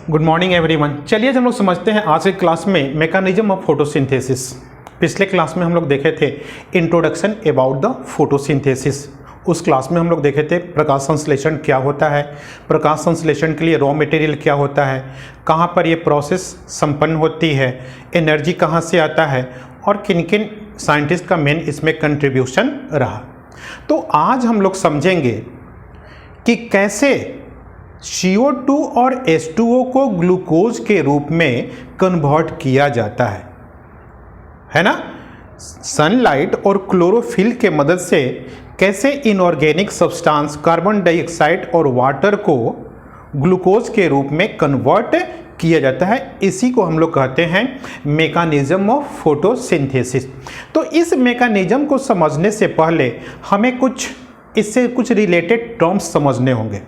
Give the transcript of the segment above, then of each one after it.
Good morning everyone. चलिए हम लोग समझते हैं आज के क्लास में मैकेनिज्म ऑफ फोटोसिंथेसिस। पिछले क्लास में हम लोग देखे थे इंट्रोडक्शन अबाउट द फोटोसिंथेसिस। उस क्लास में हम लोग देखे थे प्रकाश संश्लेषण क्या होता है, प्रकाश संश्लेषण के लिए रॉ मटेरियल क्या होता है, कहाँ पर ये प्रोसेस संपन्न होती है, एनर्जी कहाँ से आता है और किन किन साइंटिस्ट का मेन इसमें कंट्रीब्यूशन रहा। तो आज हम लोग समझेंगे कि कैसे CO2 और H2O को ग्लूकोज के रूप में कन्वर्ट किया जाता है ना। सनलाइट और क्लोरोफिल के मदद से कैसे इनऑर्गेनिक सब्सटेंस कार्बन डाइऑक्साइड और वाटर को ग्लूकोज के रूप में कन्वर्ट किया जाता है, इसी को हम लोग कहते हैं मैकेनिज्म ऑफ फोटोसिंथेसिस। तो इस मैकेनिज्म को समझने से पहले हमें इससे कुछ रिलेटेड टर्म्स समझने होंगे।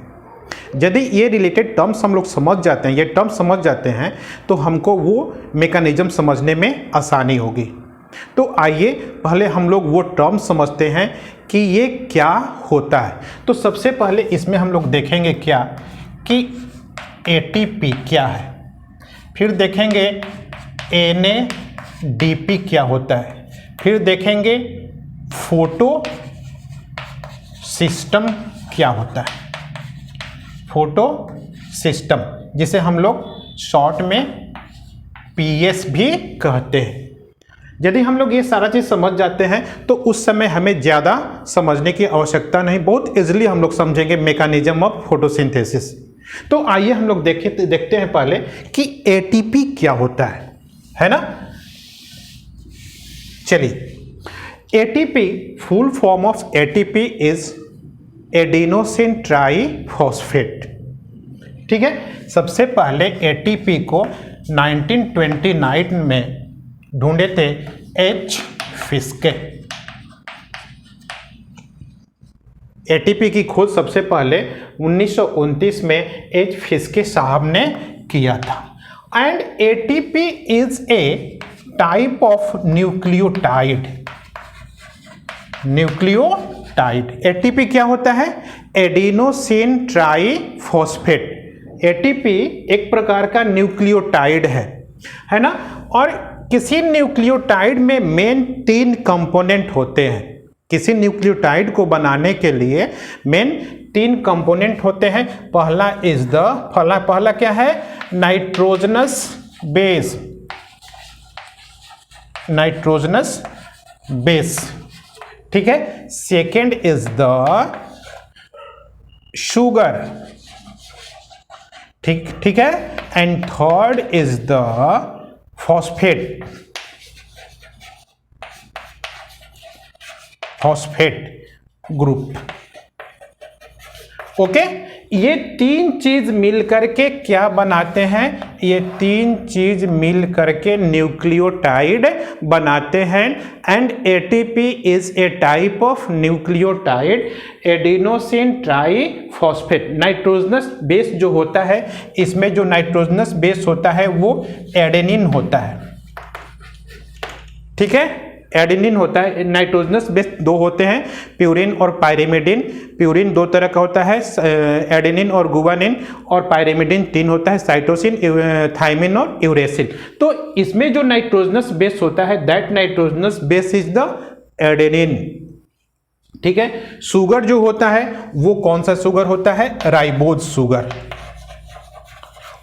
यदि ये रिलेटेड टर्म्स हम लोग समझ जाते हैं, ये टर्म्स समझ जाते हैं, तो हमको वो मैकेनिज्म समझने में आसानी होगी। तो आइए पहले हम लोग वो टर्म्स समझते हैं कि ये क्या होता है। तो सबसे पहले इसमें हम लोग देखेंगे क्या कि ATP क्या है, फिर देखेंगे NADP क्या होता है, फिर देखेंगे फोटो सिस्टम क्या होता है, फोटो सिस्टम जिसे हम लोग शॉर्ट में PS भी कहते हैं। यदि हम लोग ये सारा चीज़ समझ जाते हैं तो उस समय हमें ज़्यादा समझने की आवश्यकता नहीं, बहुत इजीली हम लोग समझेंगे मैकेनिज्म ऑफ फोटोसिंथेसिस। तो आइए हम लोग देखते हैं पहले कि ATP क्या होता है ना। चलिए, ATP full form of ATP is adenosine triphosphate. ठीक है, सबसे पहले ATP को 1929 में ढूंढे थे H. फिस्के। ATP की खोज सबसे पहले 1929 में H. फिस्के साहब ने किया था। And ATP is A type of nucleotide. ATP क्या होता है? Adenosine triphosphate. ATP एक प्रकार का न्यूक्लियोटाइड है ना। और किसी न्यूक्लियोटाइड में मेन 3 कंपोनेंट होते हैं। किसी न्यूक्लियोटाइड को बनाने के लिए मेन 3 कंपोनेंट होते हैं। पहला क्या है? Nitrogenous base. ठीक है, सेकेंड इज द शुगर। ठीक है, and third is the phosphate group. Okay, ये 3 चीज मिल करके क्या बनाते हैं? ये 3 चीज मिल करके न्यूक्लियोटाइड बनाते हैं। And ATP is A type of nucleotide adenosine triphosphate. Nitrogenous base जो होता है, इसमें जो नाइट्रोजनस बेस होता है वो एडेनिन होता है। ठीक है, एडेनिन होता है। नाइट्रोजनस बेस 2 होते हैं, प्यूरिन और पायरिमिडिन। प्यूरिन 2 तरह का होता है, एडेनिन और गुवानिन, और पायरिमिडिन 3 होता है, साइटोसिन, थाइमिन और यूरेसिल। तो इसमें जो नाइट्रोजनस बेस होता है, that nitrogenous base is the adenine. ठीक है, शुगर जो होता है वो कौन सा शुगर होता है? Ribose sugar.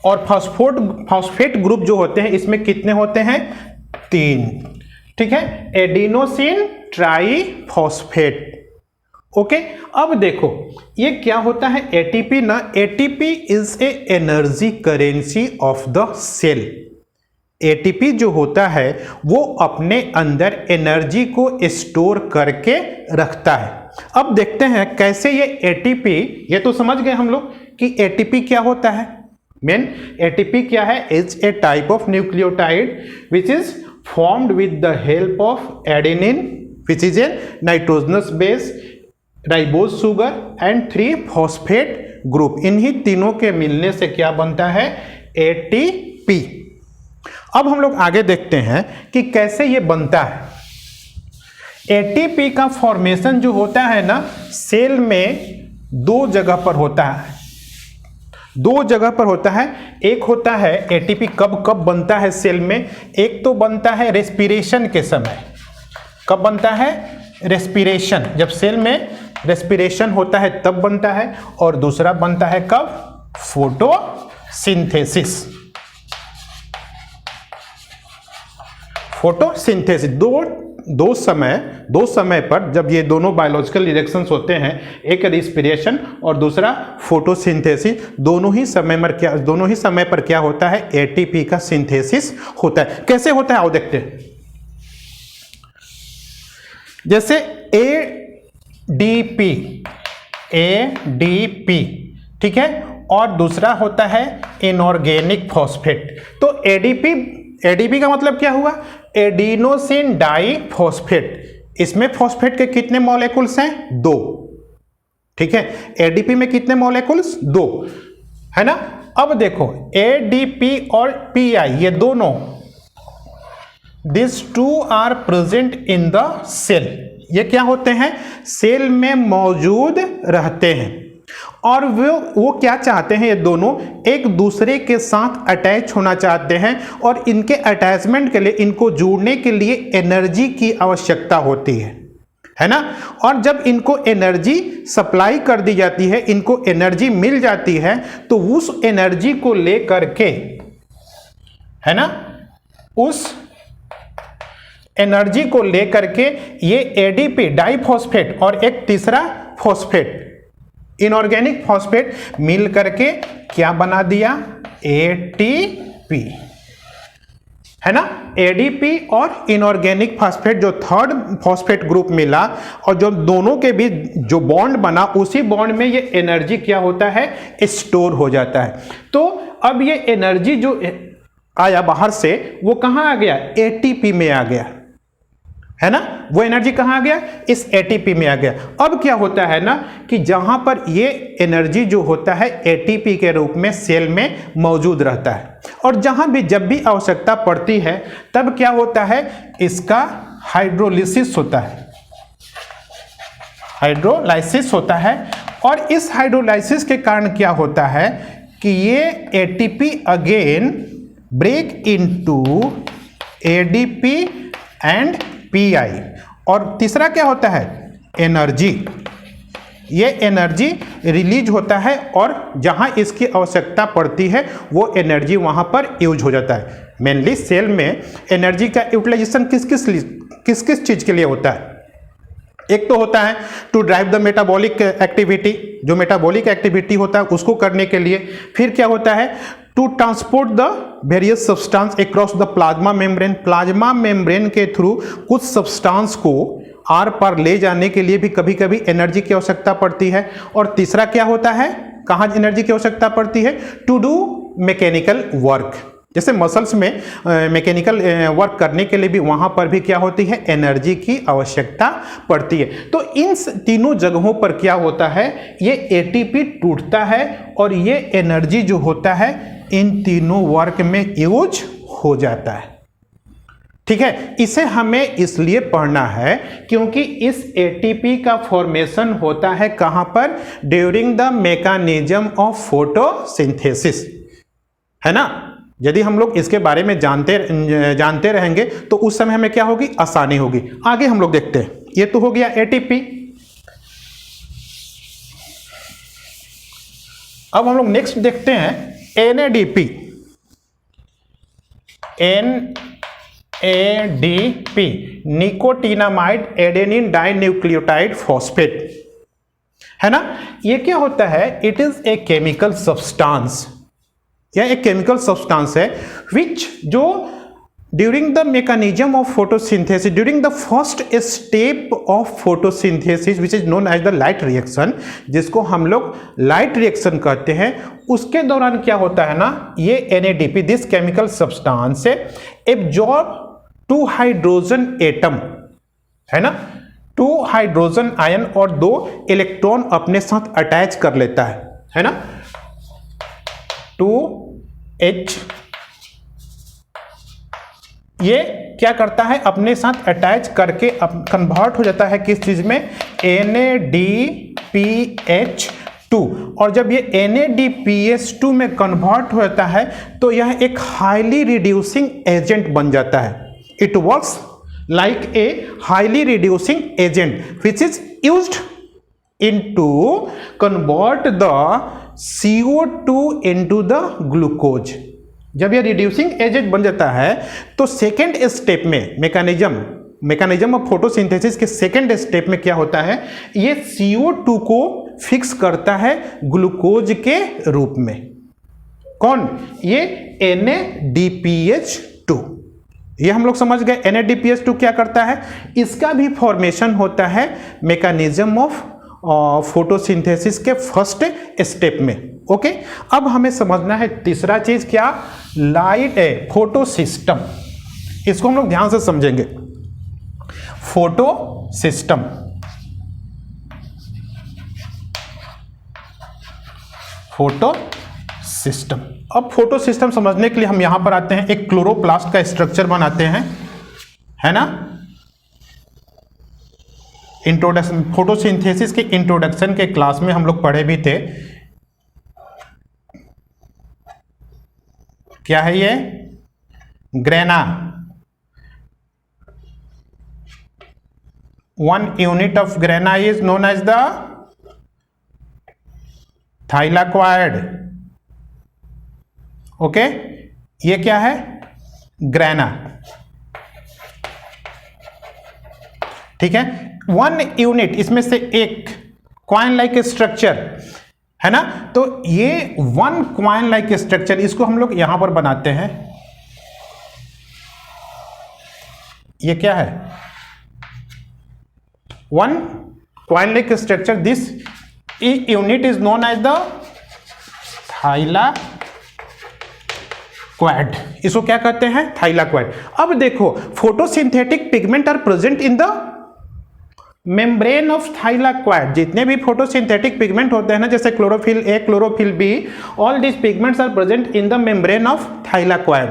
और फॉस्फेट ग्रुप जो होते हैं, इसमें कितने होते हैं? 3। ठीक है, एडिनोसिन ट्राईफॉस्फेट। ओके, अब देखो ये क्या होता है ATP ना। ATP is a energy currency of the cell. ATP जो होता है वो अपने अंदर एनर्जी को स्टोर करके रखता है। अब देखते हैं कैसे ये ATP, ये तो समझ गए हम लोग कि ATP क्या होता है। मेन ATP क्या है? Is a type of nucleotide which is formed with the help of adenine, which is a nitrogenous base, ribose sugar and 3 phosphate group। इन्हीं तीनों के मिलने से क्या बनता है? ATP। अब हम लोग आगे देखते हैं कि कैसे ये बनता है। ATP का फॉर्मेशन जो होता है ना, सेल में 2 जगह पर होता है। दो जगह पर होता है। एक होता है एटीपी कब कब बनता है सेल में, एक तो बनता है रेस्पिरेशन के समय। कब बनता है? रेस्पिरेशन, जब सेल में रेस्पिरेशन होता है तब बनता है। और दूसरा बनता है कब? फोटोसिंथेसिस। फोटोसिंथेसिस दो समय पर जब ये दोनों बायोलॉजिकल रिएक्शंस होते हैं, एक रेस्पिरेशन और दूसरा फोटोसिंथेसिस, दोनों ही समय पर क्या होता है? एटीपी का सिंथेसिस होता है। कैसे होता है आओ देखते हैं। जैसे एडीपी, ठीक है, और दूसरा होता है इनऑर्गेनिक फॉस्फेट। तो एडीपी का मतलब क्या हुआ? Adenosine diphosphate. इसमें फॉस्फेट के कितने मॉलिक्यूल्स हैं? 2, ठीक है। एडीपी में कितने मॉलिक्यूल्स? 2, है ना। अब देखो एडीपी और पीआई, ये दोनों, this two are present in the cell. ये क्या होते हैं? सेल में मौजूद रहते हैं और वो क्या चाहते हैं? ये दोनों एक दूसरे के साथ अटैच होना चाहते हैं और इनके अटैचमेंट के लिए, इनको जुड़ने के लिए एनर्जी की आवश्यकता होती है ना। और जब इनको एनर्जी सप्लाई कर दी जाती है, इनको एनर्जी मिल जाती है, तो उस एनर्जी को लेकर के, है ना, उस एनर्जी को लेकर के ये एडीपी डाइफॉस्फेट और एक तीसरा फॉस्फेट, इनऑर्गेनिक फॉस्फेट, मिल करके क्या बना दिया? एटीपी, है ना। एडीपी और इनऑर्गेनिक फॉस्फेट, जो थर्ड फॉस्फेट ग्रुप मिला और जो दोनों के बीच जो बॉन्ड बना, उसी बॉन्ड में ये एनर्जी क्या होता है? स्टोर हो जाता है। तो अब ये एनर्जी जो आया बाहर से, वो कहां आ गया? एटीपी में आ गया, है ना। वो एनर्जी कहां आ गया? इस एटीपी में आ गया। अब क्या होता है ना कि जहां पर ये एनर्जी जो होता है एटीपी के रूप में सेल में मौजूद रहता है, और जहां भी जब भी आवश्यकता पड़ती है तब क्या होता है? इसका हाइड्रोलिसिस होता है, हाइड्रोलाइसिस होता है। और इस हाइड्रोलाइसिस के कारण क्या होता है कि ये ATP again break into ADP and PI. और तीसरा क्या होता है? एनर्जी। ये एनर्जी रिलीज होता है और जहां इसकी आवश्यकता पड़ती है वो एनर्जी वहां पर यूज हो जाता है। मेनली सेल में एनर्जी का यूटिलाइजेशन किस किस चीज के लिए होता है? एक तो होता है to drive the metabolic activity, जो मेटाबॉलिक एक्टिविटी होता है उसको करने के लिए। फिर क्या होता है? To transport the various substance across the plasma membrane. Plasma membrane के थ्रू कुछ सब्सटेंस को आर पार ले जाने के लिए भी कभी कभी एनर्जी की आवश्यकता पड़ती है। और तीसरा क्या होता है? कहाँ एनर्जी की आवश्यकता पड़ती है? To do mechanical work. जैसे मसल्स में मैकेनिकल वर्क करने के लिए भी वहाँ पर भी क्या होती है? एनर्जी की आवश्यकता पड़ती है। तो इन तीनों जगहों पर क्या होता है? ये एटीपी टूटता है और ये एनर्जी जो होता है इन तीनों वर्क में यूज हो जाता है। ठीक है, इसे हमें इसलिए पढ़ना है क्योंकि इस एटीपी का फॉर्मेशन होता है कहाँ पर? During the mechanism of photosynthesis, है ना। यदि हम लोग इसके बारे में जानते रहेंगे तो उस समय हमें क्या होगी? आसानी होगी। आगे हम लोग देखते हैं। ये तो हो गया एटीपी। अब हम लोग नेक्स्ट देखते हैं NADP. NADP, nicotinamide adenine dinucleotide phosphate, है ना। ये क्या होता है? It is a chemical substance, यह एक केमिकल सब्सटेंस है विच जो during the mechanism of photosynthesis, during the first step of photosynthesis which is known as the light reaction, जिसको हम लोग लाइट रिएक्शन कहते हैं, उसके दौरान क्या होता है ना, ये NADP, this chemical substance absorb 2 hydrogen atom, है ना, 2 हाइड्रोजन आयन और 2 इलेक्ट्रॉन अपने साथ अटैच कर लेता है ना। 2H ये क्या करता है? अपने साथ अटैच करके कन्वर्ट हो जाता है किस चीज में? NADPH टू, और जब ये NADPH2 में कन्वर्ट होता है तो यह एक हाईली रिड्यूसिंग एजेंट बन जाता है। It works like a highly reducing agent which is used into convert the CO2 into the glucose। जब यह रिड्यूसिंग एजेंट बन जाता है तो सेकेंड स्टेप में मैकेनिज्म ऑफ फोटोसिंथेसिस के सेकेंड स्टेप में क्या होता है, ये CO2 को फिक्स करता है ग्लूकोज के रूप में। कौन? ये NADPH2। ये हम लोग समझ गए। NADPH2 क्या करता है, इसका भी फॉर्मेशन होता है मैकेनिज्म ऑफ फोटोसिंथेसिस के फर्स्ट स्टेप में। ओके, अब हमें समझना है तीसरा चीज क्या, लाइट फोटो सिस्टम। इसको हम लोग ध्यान से समझेंगे। Photo system, photo system. अब फोटो सिस्टम समझने के लिए हम यहां पर आते हैं, एक क्लोरोप्लास्ट का स्ट्रक्चर बनाते हैं, है ना। इंट्रोडक्शन, फोटोसिंथेसिस के इंट्रोडक्शन के क्लास में हम लोग पढ़े भी थे। क्या है ये? Grana. 1 unit of grana is known as the thylakoid. Okay, ये क्या है? ग्रेना। ठीक है, 1 यूनिट, इसमें से एक क्वाइन लाइक स्ट्रक्चर है ना। तो ये 1 क्वाइन लाइक स्ट्रक्चर, इसको हम लोग यहां पर बनाते हैं। ये क्या है? 1 coin like structure, this unit is known as the thylakoid. इसको क्या कहते हैं? थाइलाक्वाइड। अब देखो, photosynthetic pigment are present in the membrane of thylakoid. जितने भी फोटोसिंथेटिक पिगमेंट होते हैं ना, जैसे chlorophyll A, chlorophyll b, all this pigments are present in the membrane of thylakoid.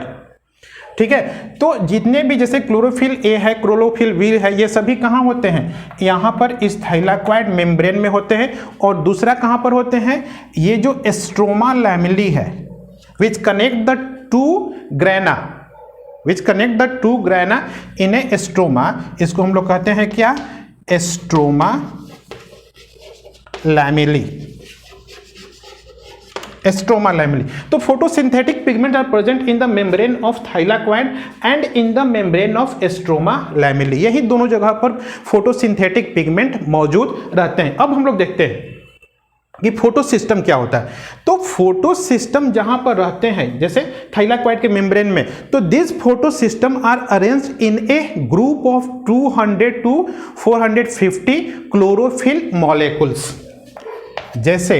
ठीक है, तो जितने भी, जैसे क्लोरोफिल ए है, क्लोरोफिल बी है, ये सभी कहाँ होते हैं? यहाँ पर इस थाइलाक्वाइड मेम्ब्रेन में होते हैं। और दूसरा कहाँ पर होते हैं? ये जो स्ट्रोमा लैमेली है, which connect the two grana, which connect the two grana in a stroma. इसको हम लोग कहते हैं क्या? Stroma lamellae. Stroma lamellae. तो photosynthetic pigment are present in the membrane of thylakoid and in the membrane of stroma lamellae. यही दोनों जगह पर फोटोसिंथेटिक पिगमेंट मौजूद रहते हैं। अब हम लोग देखते हैं कि फोटो सिस्टम क्या होता है। तो फोटो सिस्टम जहां पर रहते हैं, जैसे थाइलाक्वाइड के मेम्ब्रेन में, तो this photo system are arranged in a group of 200 to 450 chlorophyll molecules. जैसे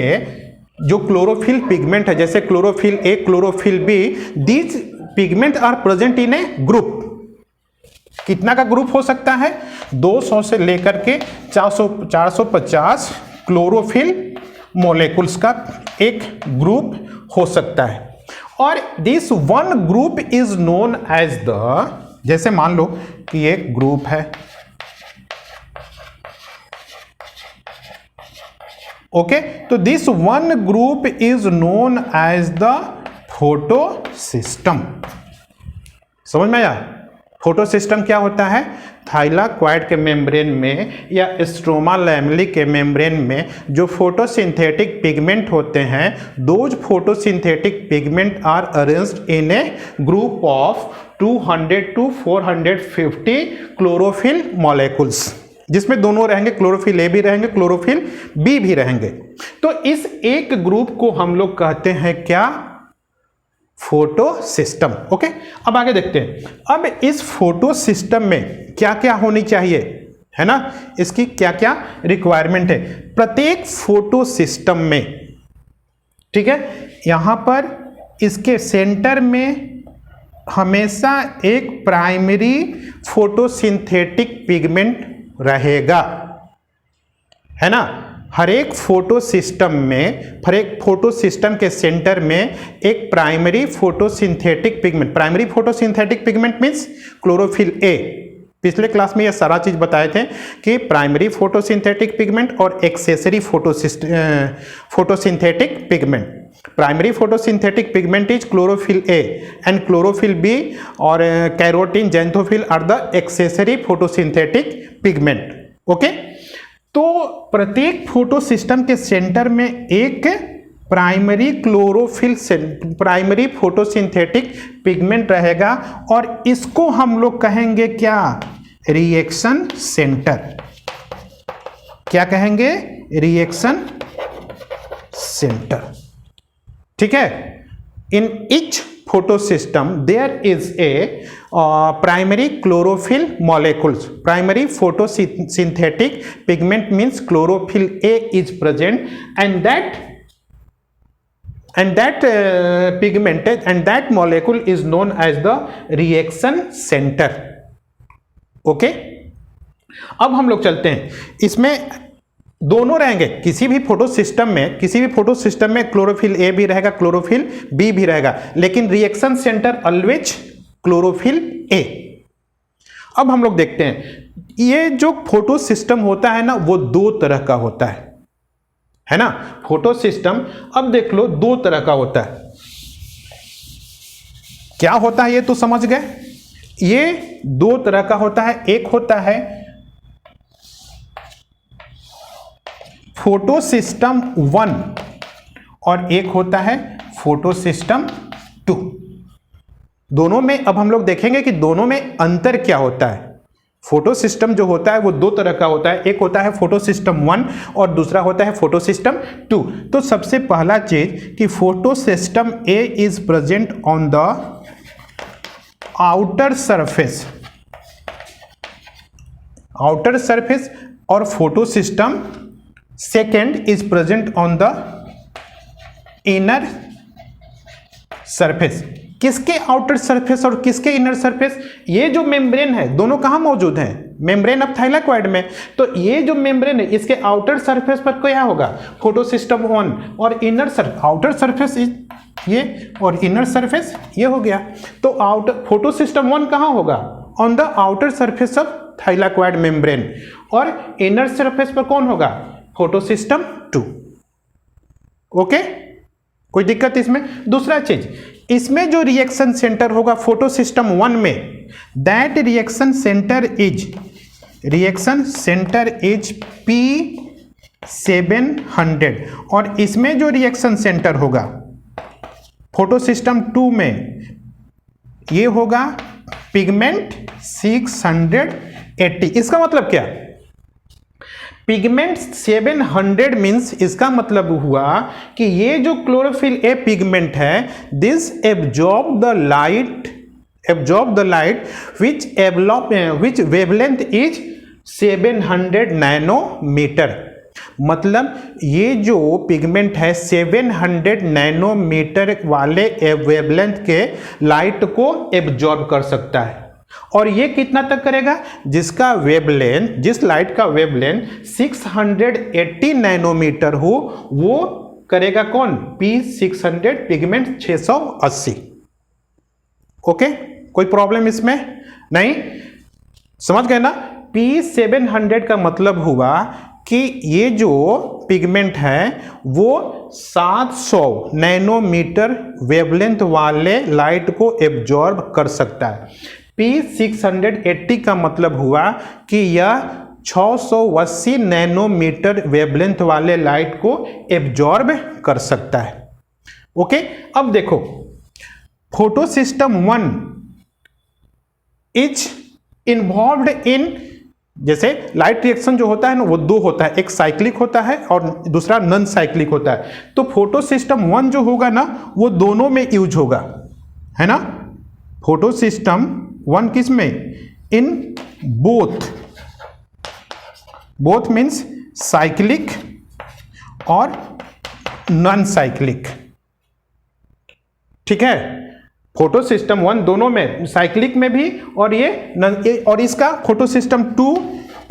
जो क्लोरोफिल पिगमेंट है, जैसे chlorophyll A, chlorophyll B, these pigment are present in a group. कितना का ग्रुप हो सकता है? 200 से लेकर के 450 क्लोरोफिल मॉलिक्यूल्स का एक ग्रुप हो सकता है। और this one group is known as the, जैसे मान लो कि एक ग्रुप है, ओके, तो this one group is known as the photo system. समझ में आया? फोटो सिस्टम क्या होता है? थाइलाक्वाइड के मेम्ब्रेन में या स्ट्रोमा लैमेली के मेम्ब्रेन में जो फोटोसिंथेटिक पिगमेंट होते हैं, those photosynthetic pigment are arranged in a group of 200 to 450 chlorophyll molecules, जिसमें दोनों रहेंगे, क्लोरोफिल ए भी रहेंगे, क्लोरोफिल बी भी रहेंगे। तो इस एक ग्रुप को हम लोग कहते हैं क्या? Photo system. ओके, अब आगे देखते हैं। अब इस फोटो सिस्टम में क्या क्या होनी चाहिए, है ना, इसकी क्या क्या रिक्वायरमेंट है प्रत्येक फोटो सिस्टम में। ठीक है, यहां पर इसके सेंटर में हमेशा एक प्राइमरी फोटोसिंथेटिक पिगमेंट रहेगा, है ना। हर एक फोटो सिस्टम में, हर एक फोटो सिस्टम के सेंटर में एक primary photosynthetic pigment, primary photosynthetic pigment means chlorophyll a, पिछले क्लास में ये सारा चीज बताए थे कि प्राइमरी फोटोसिंथेटिक पिगमेंट और accessory photosynthetic pigment. Primary photosynthetic pigment is chlorophyll a and chlorophyll b और carotene xanthophyll are the accessory photosynthetic pigment. Okay, तो प्रत्येक फोटो सिस्टम के सेंटर में एक प्राइमरी फोटोसिंथेटिक पिगमेंट रहेगा और इसको हम लोग कहेंगे क्या? Reaction centre. क्या कहेंगे? Reaction centre. ठीक है। In each photosystem there is a primary chlorophyll molecules. Primary photosynthetic pigment means chlorophyll A is present and that pigment and that molecule is known as the reaction center. Okay, अब हम लोग चलते हैं, इसमें दोनों रहेंगे। किसी भी फोटो सिस्टम में क्लोरोफिल ए भी रहेगा, क्लोरोफिल बी भी रहेगा, लेकिन reaction centre always chlorophyll A. अब हम लोग देखते हैं, ये जो फोटो सिस्टम होता है ना, वो दो तरह का होता है ना। फोटो सिस्टम अब देख लो दो तरह का होता है। क्या होता है ये तो समझ गए। ये दो तरह का होता है, एक होता है फोटो सिस्टम 1 और एक होता है फोटो सिस्टम 2। दोनों में अब हम लोग देखेंगे कि दोनों में अंतर क्या होता है। फोटो सिस्टम जो होता है वो दो तरह का होता है, एक होता है फोटो सिस्टम 1 और दूसरा होता है फोटो सिस्टम 2। तो सबसे पहला चीज कि photo system a is present on the outer surface और photo system second is present on the inner surface. किसके आउटर सरफेस और किसके इनर सरफेस? ये जो मेम्ब्रेन है दोनों कहाँ मौजूद हैं? मेम्ब्रेन ऑफ थाइलाकॉइड में। तो ये जो मेम्ब्रेन है इसके आउटर सरफेस पर क्या होगा? फोटो सिस्टम 1 और इनर आउटर सरफेस ये और इनर सरफेस ये हो गया। तो आउटर फोटो सिस्टम 1 कहाँ होगा? On the outer surface of thylakoid membrane. और इनर सरफेस पर कौन होगा? Photo system 2। ओके, कोई दिक्कत इसमें? दूसरा चीज, इसमें जो रिएक्शन सेंटर होगा फोटो सिस्टम 1 में, that reaction centre is P700 और इसमें जो रिएक्शन सेंटर होगा फोटो सिस्टम 2 में ये होगा पिगमेंट 680। इसका मतलब क्या? पिगमेंट 700 मीन्स इसका मतलब हुआ कि ये जो क्लोरोफिल ए पिगमेंट है this absorb the light which wavelength is 700 nanometre. मतलब ये जो पिगमेंट है 700 नैनोमीटर वाले वेवलेंथ के लाइट को एब्जॉर्ब कर सकता है। और ये कितना तक करेगा? जिसका वेवलेंथ, जिस लाइट का वेवलेंथ 680 नैनोमीटर हो वो करेगा कौन? P600 pigment 680। ओके, कोई प्रॉब्लम इसमें नहीं? समझ गए ना? P700 का मतलब हुआ कि ये जो पिगमेंट है वो 700 नैनोमीटर वेवलेंथ वाले लाइट को एब्जॉर्ब कर सकता है। P680 का मतलब हुआ कि यह 680 नैनोमीटर वेवलेंथ वाले लाइट को एब्जॉर्ब कर सकता है। ओके, अब देखो फोटो सिस्टम 1 इज इन्वॉल्व्ड इन, जैसे लाइट रिएक्शन जो होता है ना वो दो होता है, एक साइक्लिक होता है और दूसरा नॉन साइक्लिक होता है। तो फोटो सिस्टम 1 जो होगा ना वो दोनों में यूज होगा, है ना। फोटो सिस्टम 1 किस में? इन बोथ मीन्स साइक्लिक और नॉन साइक्लिक। ठीक है, फोटो सिस्टम 1 दोनों में, साइक्लिक में भी और ये और इसका फोटो सिस्टम 2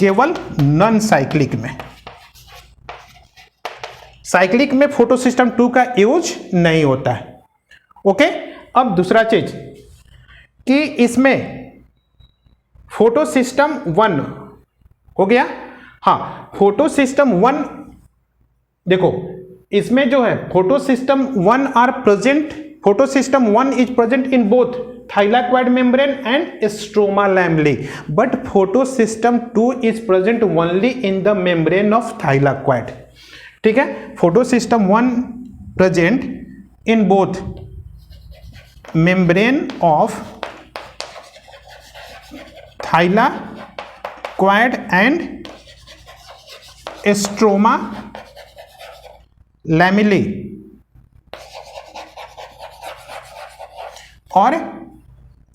केवल नॉन साइक्लिक में। साइक्लिक में फोटो सिस्टम 2 का यूज नहीं होता है। ओके, अब दूसरा चीज कि इसमें फोटो सिस्टम 1 हो गया। हाँ, फोटो सिस्टम 1 देखो, इसमें जो है photo system 1 are present, photo system 1 is present in both thylakoid membrane and stroma lamella, but photosystem 2 is present only in the membrane of thylakoid। ठीक है, photosystem 1 present in both membrane of thylakoid and stroma lamellae, और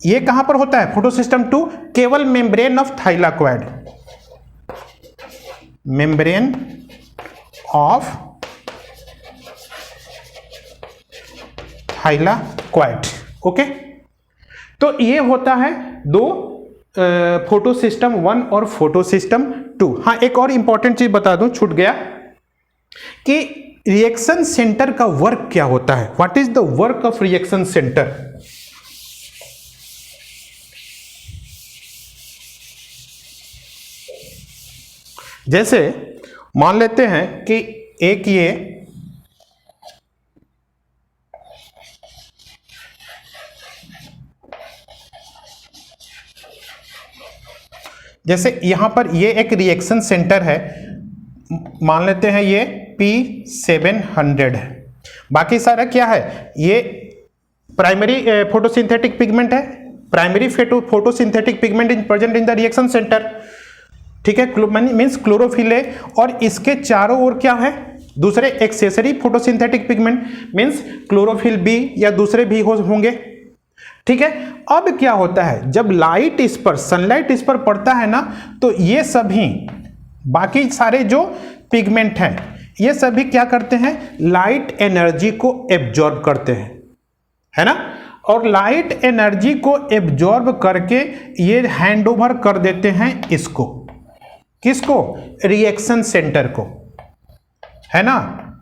ये कहां पर होता है photosystem 2? केवल membrane of thylakoid, membrane of thylakoid. Okay, तो ये होता है दो फोटोसिस्टम 1 और फोटोसिस्टम 2। हाँ, एक और इंपॉर्टेंट चीज बता दूं, छूट गया, कि रिएक्शन सेंटर का वर्क क्या होता है। What is the work of reaction centre? जैसे मान लेते हैं कि एक ये जैसे यहां पर ये एक रिएक्शन सेंटर है, मान लेते हैं ये P700 है, बाकी सारा क्या है, ये प्राइमरी फोटोसिंथेटिक पिगमेंट है, primary photosynthetic pigment is present in the reaction centre. ठीक है, मीन्स क्लोरोफिल है, और इसके चारों ओर क्या है, दूसरे accessory photosynthetic pigment, means chlorophyll B या दूसरे भी होंगे। ठीक है, अब क्या होता है, जब लाइट इस पर, सनलाइट इस पर पड़ता है ना, तो ये सभी बाकी सारे जो पिगमेंट हैं, ये सभी क्या करते हैं, लाइट एनर्जी को एब्जॉर्ब करते हैं, है ना, और लाइट एनर्जी को एब्जॉर्ब करके ये हैंड ओवर कर देते हैं इसको, किसको, रिएक्शन सेंटर को, है ना।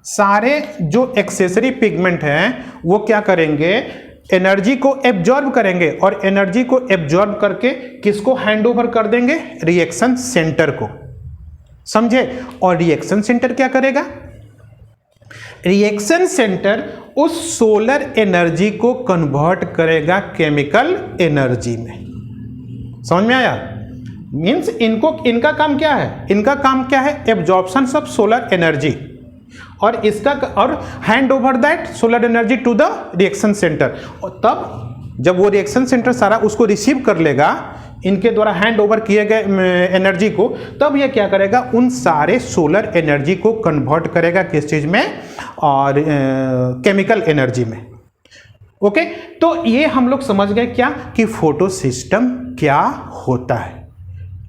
सारे जो एक्सेसरी पिगमेंट हैं वो क्या करेंगे, एनर्जी को एब्जॉर्ब करेंगे, और एनर्जी को एब्जॉर्ब करके किसको हैंड ओवर कर देंगे, रिएक्शन सेंटर को, समझे। और रिएक्शन सेंटर क्या करेगा, रिएक्शन सेंटर उस सोलर एनर्जी को कन्वर्ट करेगा केमिकल एनर्जी में। समझ में आया? मीन्स इनका काम क्या है, इनका काम क्या है, एब्जॉर्प्शन ऑफ सोलर एनर्जी, और इसका और hand over that solar energy to the reaction centre. और तब जब वो रिएक्शन सेंटर सारा उसको रिसीव कर लेगा, इनके द्वारा हैंड ओवर किए गए एनर्जी को, तब ये क्या करेगा, उन सारे सोलर एनर्जी को कन्वर्ट करेगा किस चीज में, और केमिकल एनर्जी में। ओके, तो ये हम लोग समझ गए क्या, कि फोटो सिस्टम क्या होता है।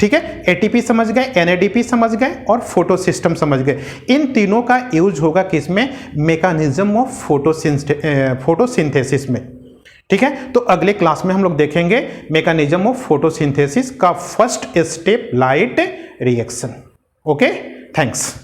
ठीक है, एटीपी समझ गए, एनएडीपी समझ गए, और फोटो सिस्टम समझ गए। इन तीनों का यूज होगा किसमें, मैकेनिज्म ऑफ फोटोसिंथेसिस में। ठीक है, तो अगले क्लास में हम लोग देखेंगे मैकेनिज्म ऑफ फोटोसिंथेसिस का first step, light reaction. Okay, thanks.